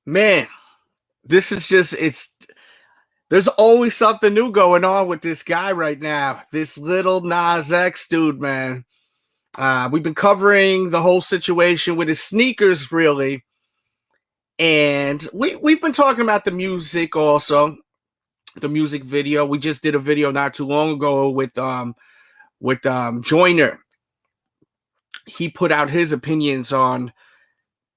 Man, this is just there's always something new going on with this guy right now. This Lil Nas X dude, man. We've been covering the whole situation with his sneakers, really. And we've been talking about the music also, the music video. We just did a video not too long ago with Joyner. He put out his opinions on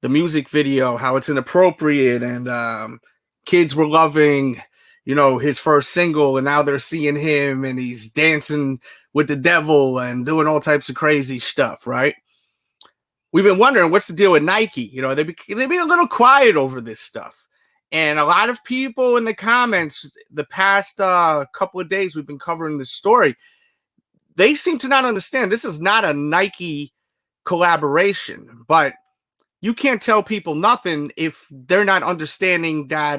the music video, how it's inappropriate, and kids were loving, his first single, and now they're seeing him and he's dancing with the devil and doing all types of crazy stuff, right? We've been wondering what's the deal with Nike. They've been a little quiet over this stuff. And a lot of people in the comments the past couple of days we've been covering this story, they seem to not understand this is not a Nike collaboration, but you can't tell people nothing if they're not understanding that,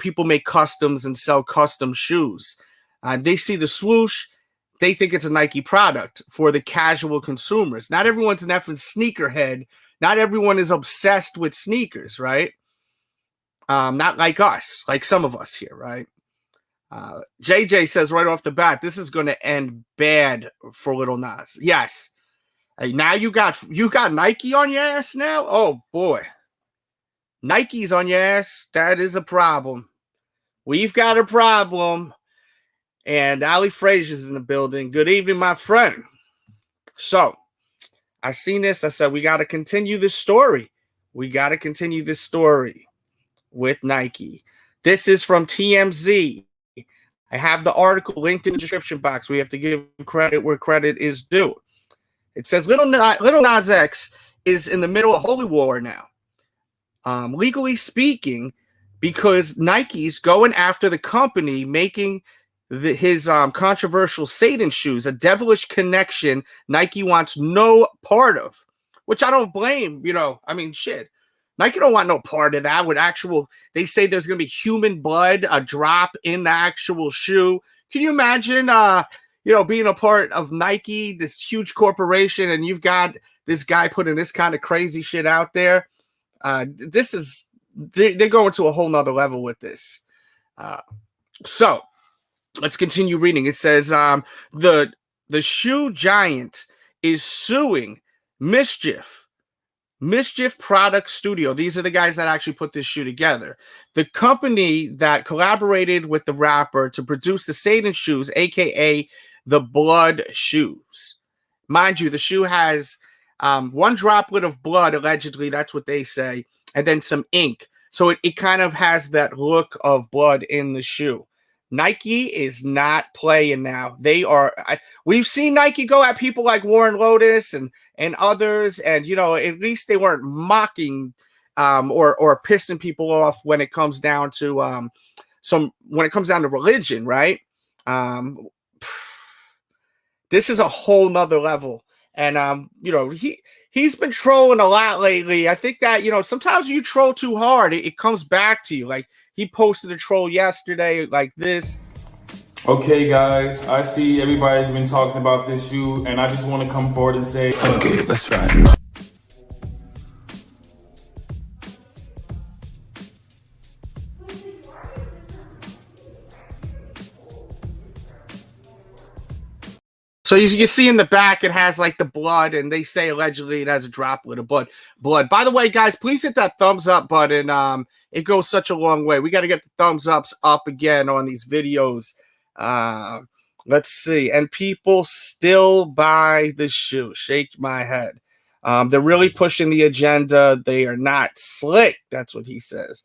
people make customs and sell custom shoes. They see the swoosh, they think it's a Nike product for the casual consumers. Not everyone's an effing sneakerhead. Not everyone is obsessed with sneakers, right? Not like us, like some of us here, right? JJ says right off the bat, this is going to end bad for Lil Nas. Yes. Hey, now you got Nike on your ass now? Oh, boy. Nike's on your ass. That is a problem. We've got a problem. And Ali Frazier's in the building. Good evening, my friend. So, I seen this. I said, we got to continue this story. We got to continue this story with Nike. This is from TMZ. I have the article linked in the description box. We have to give credit where credit is due. It says Lil Nas X is in the middle of holy war now. Legally speaking, because Nike's going after the company making his controversial Satan shoes, a devilish connection Nike wants no part of, which I don't blame. Shit. Nike don't want no part of that. They say there's going to be human blood, a drop in the actual shoe. Can you imagine, being a part of Nike, this huge corporation, and you've got this guy putting this kind of crazy shit out there? They're going to a whole nother level with this. So let's continue reading. It says the shoe giant is suing MSCHF Product Studio. These are the guys that actually put this shoe together. The company that collaborated with the rapper to produce the Satan shoes, aka the blood shoes. Mind you, the shoe has one droplet of blood, allegedly, that's what they say, and then some ink. So it kind of has that look of blood in the shoe. Nike is not playing now. We've seen Nike go at people like Warren Lotus and others, and at least they weren't mocking or pissing people off when it comes down to religion, right? This is a whole nother level. And he's been trolling a lot lately. I think that sometimes you troll too hard, it comes back to you. Like, he posted a troll yesterday like this. Okay, guys, I see everybody's been talking about this shoe, and I just want to come forward and say, okay, let's try it. So you see in the back, it has like the blood, and they say allegedly it has a droplet of blood. By the way, guys, please hit that thumbs up button. It goes such a long way. We got to get the thumbs ups up again on these videos. Let's see. And people still buy the shoe. Shake my head. They're really pushing the agenda. They are not slick. That's what he says.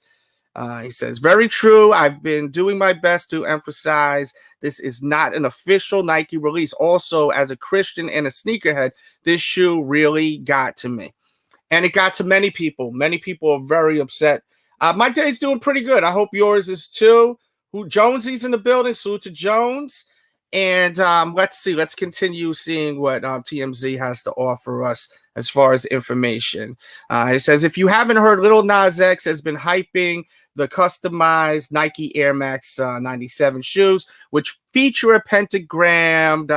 He says, very true. I've been doing my best to emphasize this is not an official Nike release. Also, as a Christian and a sneakerhead, this shoe really got to me. And it got to many people. Many people are very upset. My day's doing pretty good. I hope yours is too. Jonesy's in the building. Salute to Jones. And let's see. Let's continue seeing what TMZ has to offer us as far as information. It says, if you haven't heard, Lil Nas X has been hyping the customized Nike Air Max 97 shoes, which feature a pentagram,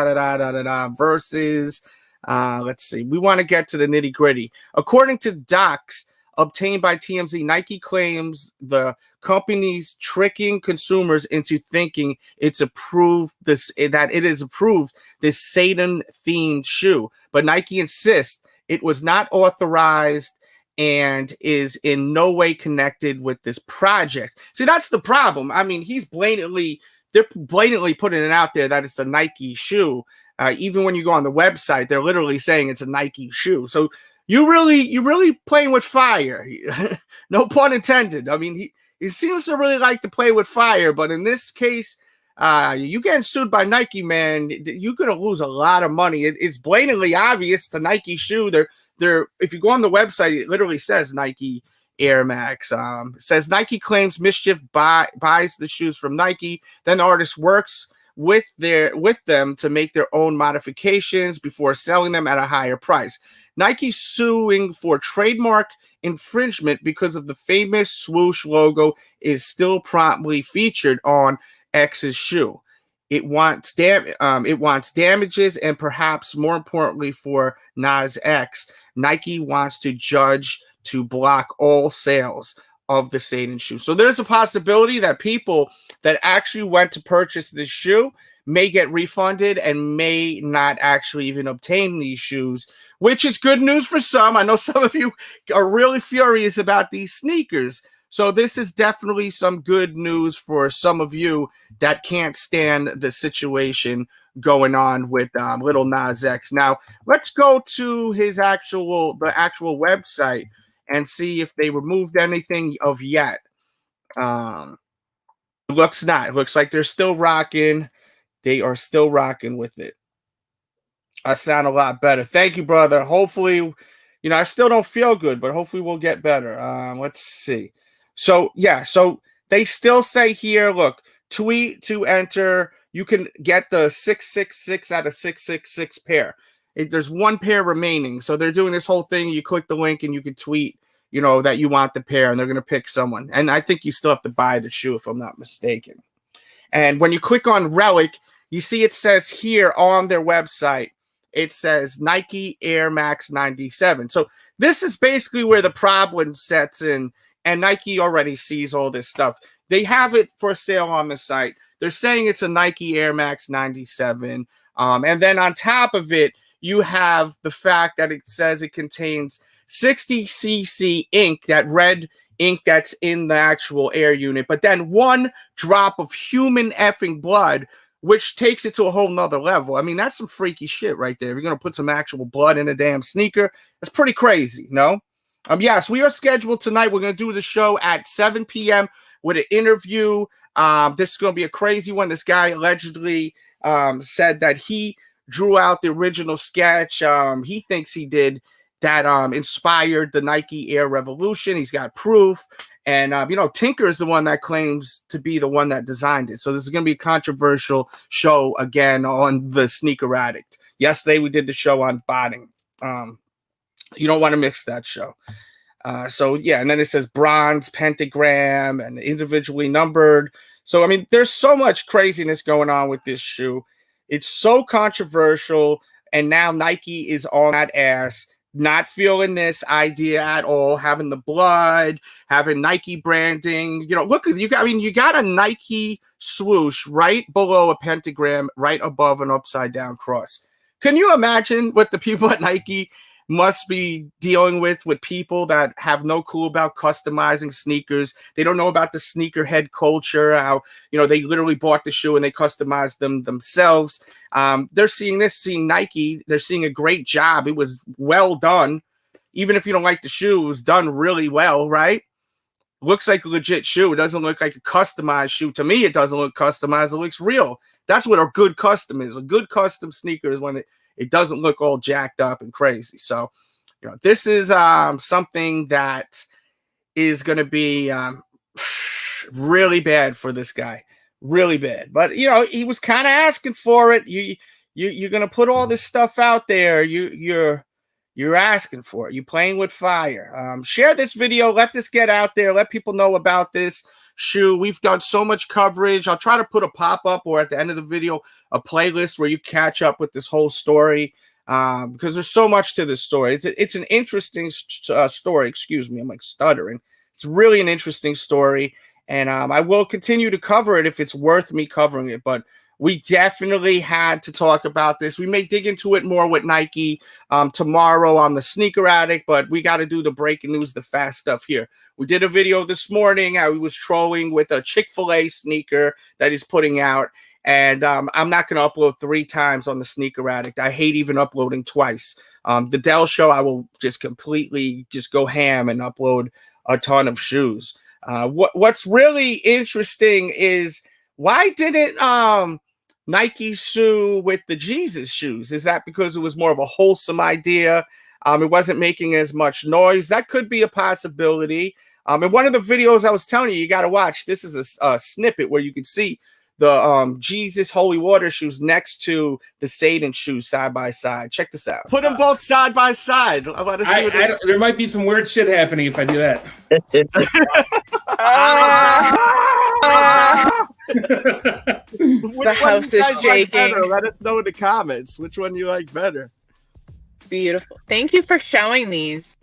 verses. Let's see. We want to get to the nitty gritty. According to docs obtained by TMZ, Nike claims the company's tricking consumers into thinking it's approved that it is approved this Satan-themed shoe. But Nike insists it was not authorized and is in no way connected with this project. See, that's the problem. I mean, they're blatantly putting it out there that it's a Nike shoe. Even when you go on the website, they're literally saying it's a Nike shoe. So you're really playing with fire. No pun intended. I mean, he seems to really like to play with fire, but in this case, you getting sued by Nike, man, you're gonna lose a lot of money. It's blatantly obvious it's a Nike shoe. If you go on the website, it literally says Nike Air Max. It says Nike claims MSCHF buys the shoes from Nike. Then the artist works with them to make their own modifications before selling them at a higher price. Nike suing for trademark infringement because of the famous swoosh logo is still promptly featured on X's shoe. It wants damages, and perhaps more importantly for Nas X, Nike wants to judge to block all sales of the Satan shoe. So there's a possibility that people that actually went to purchase this shoe may get refunded and may not actually even obtain these shoes, which is good news for some. I know some of you are really furious about these sneakers. So this is definitely some good news for some of you that can't stand the situation going on with Lil Nas X. Now, let's go to the actual website and see if they removed anything of yet. Looks not. It looks like they're still rocking. They are still rocking with it. I sound a lot better. Thank you, brother. Hopefully, I still don't feel good, but hopefully we'll get better. Let's see. So, yeah, so they still say here, look, tweet to enter. You can get the 666 out of 666 pair. There's one pair remaining. So they're doing this whole thing. You click the link and you can tweet, that you want the pair, and they're going to pick someone. And I think you still have to buy the shoe if I'm not mistaken. And when you click on Relic, you see it says here on their website, it says Nike Air Max 97. So this is basically where the problem sets in. And Nike already sees all this stuff. They have it for sale on the site. They're saying it's a Nike Air Max 97. And then on top of it, you have the fact that it says it contains 60cc ink, that red ink that's in the actual air unit, but then 1 drop of human effing blood, which takes it to a whole nother level. I mean, that's some freaky shit right there. If you're going to put some actual blood in a damn sneaker, that's pretty crazy, no? Yes, we are scheduled tonight. We're going to do the show at 7 p.m. with an interview. This is going to be a crazy one. This guy allegedly said that he drew out the original sketch. He thinks he did that inspired the Nike Air Revolution. He's got proof. And, Tinker is the one that claims to be the one that designed it. So this is going to be a controversial show again on the Sneaker Addict. Yesterday we did the show on botting. You don't want to mix that show. So, yeah, and then it says bronze, pentagram, and individually numbered. So, I mean, there's so much craziness going on with this shoe. It's so controversial, and now Nike is on that ass, not feeling this idea at all, having the blood, having Nike branding. Look, you got a Nike swoosh right below a pentagram, right above an upside-down cross. Can you imagine what the people at Nike must be dealing with people that have no clue about customizing sneakers? They don't know about the sneakerhead culture, how, they literally bought the shoe and they customized them themselves. They're seeing Nike, they're seeing a great job. It was well done. Even if you don't like the shoe, it was done really well, right? Looks like a legit shoe. It doesn't look like a customized shoe. To me, it doesn't look customized. It looks real. That's what a good custom is. A good custom sneaker is when it doesn't look all jacked up and crazy. So, this is something that is going to be really bad for this guy. Really bad. But, he was kind of asking for it. You're going to put all this stuff out there. You're asking for it. You're playing with fire. Share this video. Let this get out there. Let people know about this shoe. We've done so much coverage. I'll try to put a pop-up or at the end of the video a playlist where you catch up with this whole story. because there's so much to this story. It's an interesting story. Excuse me, I'm like stuttering. It's really an interesting story, and I will continue to cover it if it's worth me covering it. But we definitely had to talk about this. We may dig into it more with Nike tomorrow on the Sneaker Addict, but we got to do the breaking news, the fast stuff here. We did a video this morning. How he was trolling with a Chick-fil-A sneaker that he's putting out. And I'm not going to upload 3 times on the Sneaker Addict. I hate even uploading twice. The Delz show, I will just completely just go ham and upload a ton of shoes. What's really interesting is, why didn't Nike sue with the Jesus shoes? Is that because it was more of a wholesome idea? It wasn't making as much noise. That could be a possibility. In one of the videos I was telling you got to watch, this is a snippet where you can see the Jesus Holy Water shoes next to the Satan shoes side by side. Check this out. Put them both side by side. I want to see there might be some weird shit happening if I do that. The house is shaking. Like, let us know in the comments which one you like better. Beautiful. Thank you for showing these.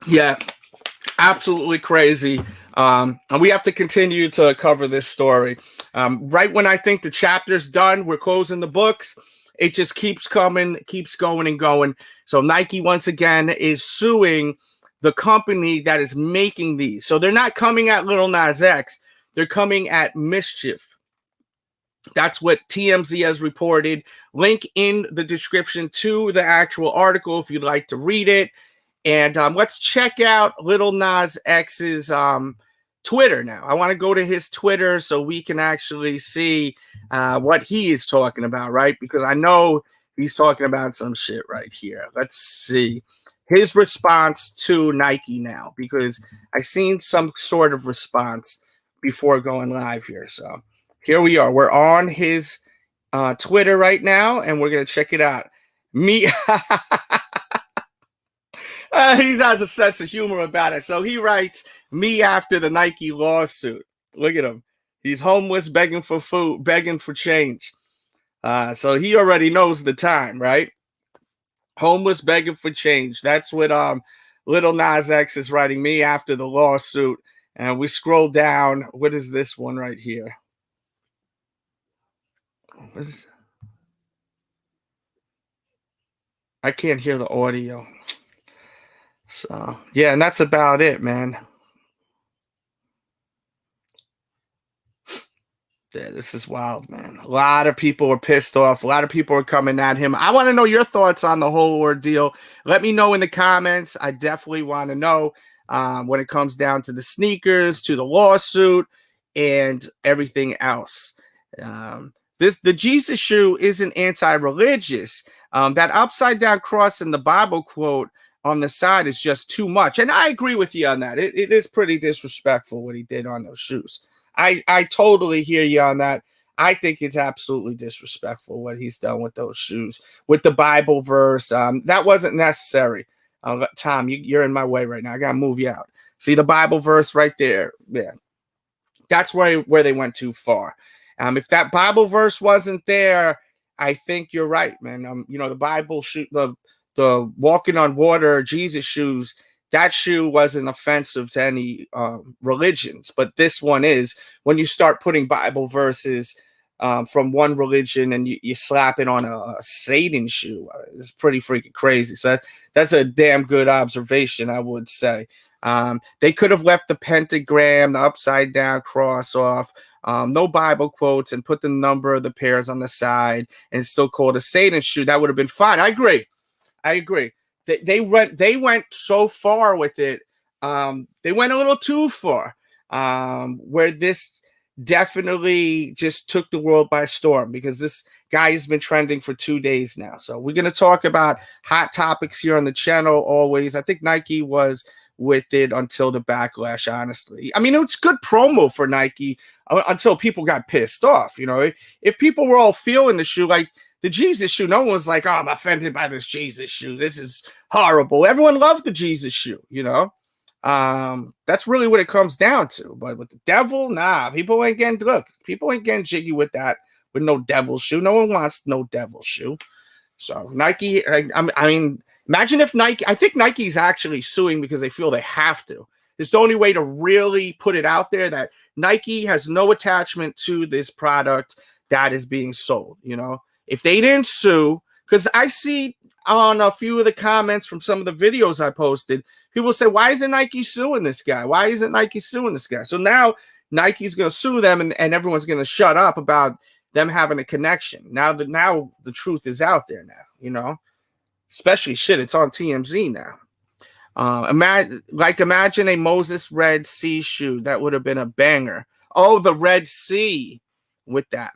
Yeah, absolutely crazy. And we have to continue to cover this story. Right when I think the chapter's done, we're closing the books. It just keeps coming, keeps going and going. So Nike, once again, is suing the company that is making these. So they're not coming at Lil Nas X. They're coming at MSCHF. That's what TMZ has reported. Link in the description to the actual article if you'd like to read it. And let's check out Lil Nas X's Twitter now. I want to go to his Twitter so we can actually see what he is talking about, right? Because I know he's talking about some shit right here. Let's see his response to Nike now, because I've seen some sort of response before going live here. So here we are. We're on his Twitter right now, and we're going to check it out. Me... he has a sense of humor about it. So he writes, me after the Nike lawsuit. Look at him. He's homeless, begging for food, begging for change. So he already knows the time, right? Homeless, begging for change. That's what Lil Nas X is writing, me after the lawsuit. And we scroll down. What is this one right here? What is... I can't hear the audio. So, yeah, and that's about it, man. Yeah, this is wild, man. A lot of people are pissed off. A lot of people are coming at him. I want to know your thoughts on the whole ordeal. Let me know in the comments. I definitely want to know when it comes down to the sneakers, to the lawsuit, and everything else. The Jesus shoe isn't anti-religious. That upside-down cross in the Bible quote on the side is just too much. And I agree with you on that. It is pretty disrespectful what he did on those shoes. I totally hear you on that. I think it's absolutely disrespectful what he's done with those shoes. With the Bible verse, that wasn't necessary. Tom, you're in my way right now. I got to move you out. See the Bible verse right there? Yeah. That's where they went too far. If that Bible verse wasn't there, I think you're right, man. You know, the Bible shoe, the walking on water Jesus shoes, that shoe wasn't offensive to any religions, but this one is. When you start putting Bible verses from one religion and you slap it on a Satan shoe, it's pretty freaking crazy. So that's a damn good observation, I would say. They could have left the pentagram, the upside down cross off, no Bible quotes, and put the number of the pairs on the side and still called a Satan shoe. That would have been fine. I agree. They went so far with it. They went a little too far, where this definitely just took the world by storm, because this guy has been trending for 2 days now. So we're going to talk about hot topics here on the channel always. I think Nike was with it until the backlash, honestly. I mean, it's good promo for Nike until people got pissed off. You know, if people were all feeling the shoe, like the Jesus shoe, no one was like, oh, I'm offended by this Jesus shoe. This is horrible. Everyone loved the Jesus shoe, you know. That's really what it comes down to. But with the devil, nah, people ain't getting jiggy with that. with no devil shoe. No one wants no devil shoe. So Nike, I mean, imagine if Nike, I think Nike's actually suing because they feel they have to. It's the only way to really put it out there that Nike has no attachment to this product that is being sold. You know, if they didn't sue, because I see on a few of the comments from some of the videos I posted, people say, why isn't Nike suing this guy? Why isn't Nike suing this guy? So now Nike's going to sue them, and everyone's going to shut up about them having a connection. Now the truth is out there now, you know, especially it's on TMZ now. Imagine a Moses Red Sea shoe. That would have been a banger. Oh, the Red Sea with that.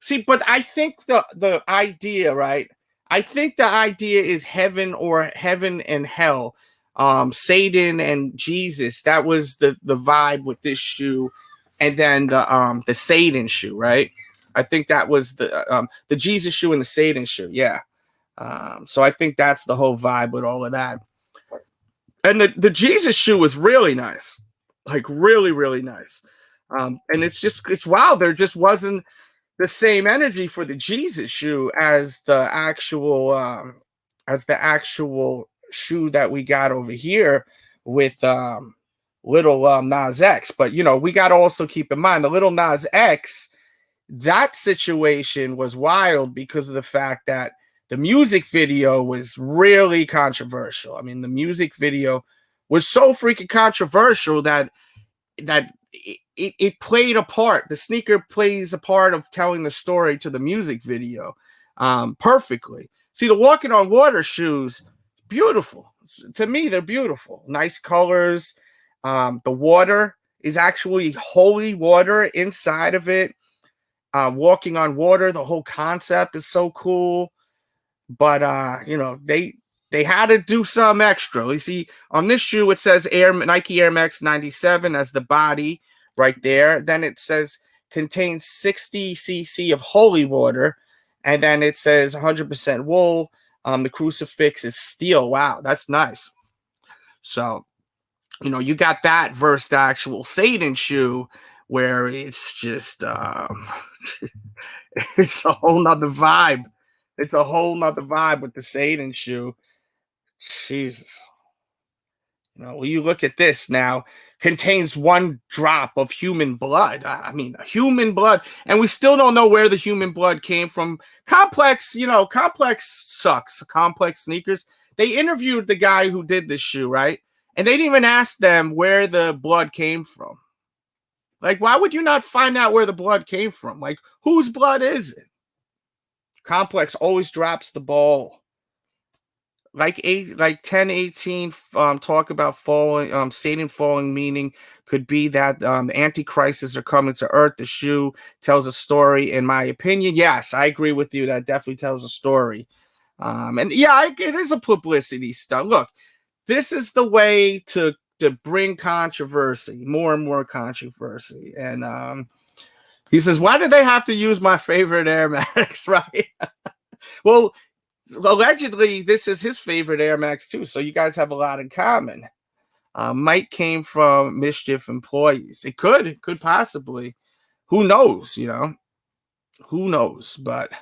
See, but I think the idea, right? I think the idea is heaven and hell. Satan and Jesus. That was the vibe with this shoe. And then the Satan shoe, right? I think that was the Jesus shoe and the Satan shoe. Yeah. So I think that's the whole vibe with all of that. And the Jesus shoe was really nice, like really, really nice. And it's wild. There just wasn't the same energy for the Jesus shoe as the actual shoe that we got over here with Lil Nas X. But you know, we got to also keep in mind the Lil Nas X. That situation was wild because of the fact that the music video was really controversial. I mean, the music video was so freaking controversial that it played a part. The sneaker plays a part of telling the story to the music video perfectly. See, the Walking on Water shoes, beautiful. To me, they're beautiful. Nice colors. The water is actually holy water inside of it. Walking on water, the whole concept is so cool. But you know, they had to do some extra. You see, on this shoe, it says Nike Air Max 97 as the body right there. Then it says contains 60 cc of holy water, and then it says 100% wool. The crucifix is steel. Wow, that's nice. So, you know, you got that versus the actual Satan shoe, where it's just it's a whole nother vibe. It's a whole nother vibe with the Satan shoe. Jesus. You know, when you look at this now, contains 1 drop of human blood. I mean, human blood. And we still don't know where the human blood came from. Complex, you know, Complex sucks. Complex sneakers. They interviewed the guy who did this shoe, right? And they didn't even ask them where the blood came from. Like, why would you not find out where the blood came from? Like, whose blood is it? Complex always drops the ball. Like 1018 talk about falling, Satan falling, meaning could be that antichrists are coming to earth. The shoe tells a story, in my opinion. Yes, I agree with you. That definitely tells a story. And yeah, it is a publicity stunt. Look, this is the way to bring controversy, more and more controversy. And he says, why did they have to use my favorite Air Max, right? Well, allegedly, this is his favorite Air Max too, so you guys have a lot in common. Mike came from MSCHF employees. It could possibly. Who knows, you know? Who knows? But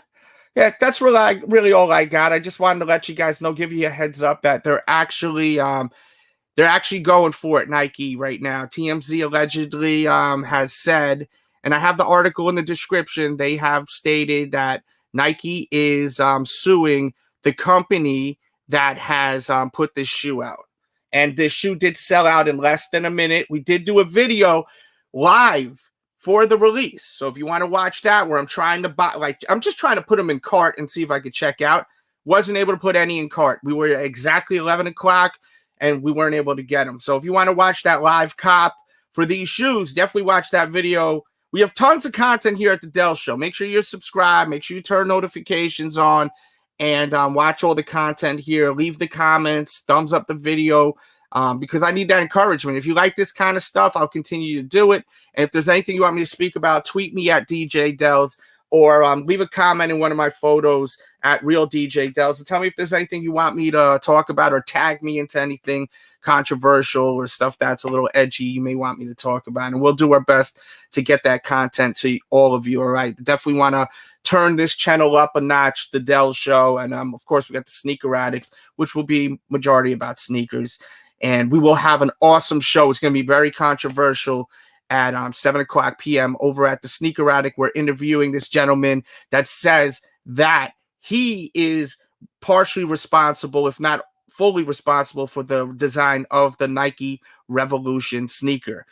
yeah, that's really all I got. I just wanted to let you guys know, give you a heads up that they're actually going for it, Nike, right now. TMZ allegedly has said, and I have the article in the description, they have stated that Nike is suing the company that has put this shoe out. And this shoe did sell out in less than a minute. We did do a video live for the release. So if you want to watch that, where I'm trying to buy, I'm just trying to put them in cart and see if I could check out. Wasn't able to put any in cart. We were at exactly 11 o'clock and we weren't able to get them. So if you want to watch that live cop for these shoes, definitely watch that video. We have tons of content here at the Delz Show. Make sure you're subscribed. Make sure you turn notifications on and watch all the content here. Leave the comments, thumbs up the video, because I need that encouragement. If you like this kind of stuff, I'll continue to do it. And if there's anything you want me to speak about, tweet me at DJ Delz or leave a comment in one of my photos at Real DJ Delz and tell me if there's anything you want me to talk about, or tag me into anything controversial or stuff that's a little edgy you may want me to talk about, and we'll do our best to get that content to all of you. All right, definitely want to turn this channel up a notch, the Delz Show, and of course we got the Sneaker Addict, which will be majority about sneakers, and we will have an awesome show. It's going to be very controversial at 7 o'clock p.m. over at the Sneaker Addict. We're interviewing this gentleman that says that he is partially responsible, if not fully responsible, for the design of the Nike Revolution sneaker.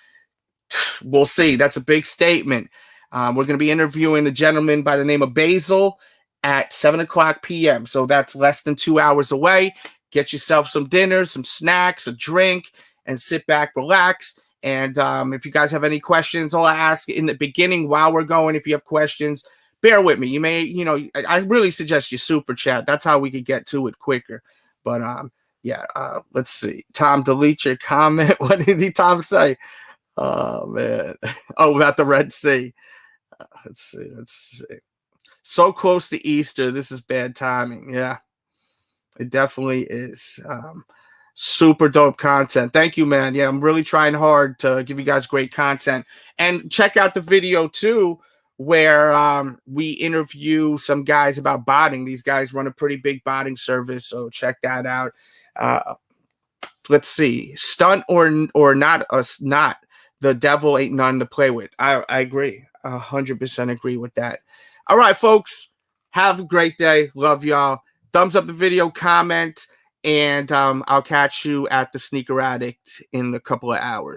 We'll see. That's a big statement. We're going to be interviewing the gentleman by the name of Basil at 7 o'clock p.m. So that's less than 2 hours away. Get yourself some dinner, some snacks, a drink, and sit back, relax. And if you guys have any questions, all I ask in the beginning while we're going, if you have questions, bear with me. You may, I really suggest you super chat. That's how we could get to it quicker. But yeah, let's see. Tom, delete your comment. What did Tom say? Oh, man. Oh, about the Red Sea. Let's see. So close to Easter. This is bad timing. Yeah, it definitely is. Super dope content. Thank you, man. Yeah, I'm really trying hard to give you guys great content. And check out the video, too, where we interview some guys about botting. These guys run a pretty big botting service, so check that out. Let's see. Stunt or not, not. The devil ain't none to play with. I agree. 100% agree with that. All right, folks. Have a great day. Love y'all. Thumbs up the video, comment, and I'll catch you at the Sneaker Addict in a couple of hours.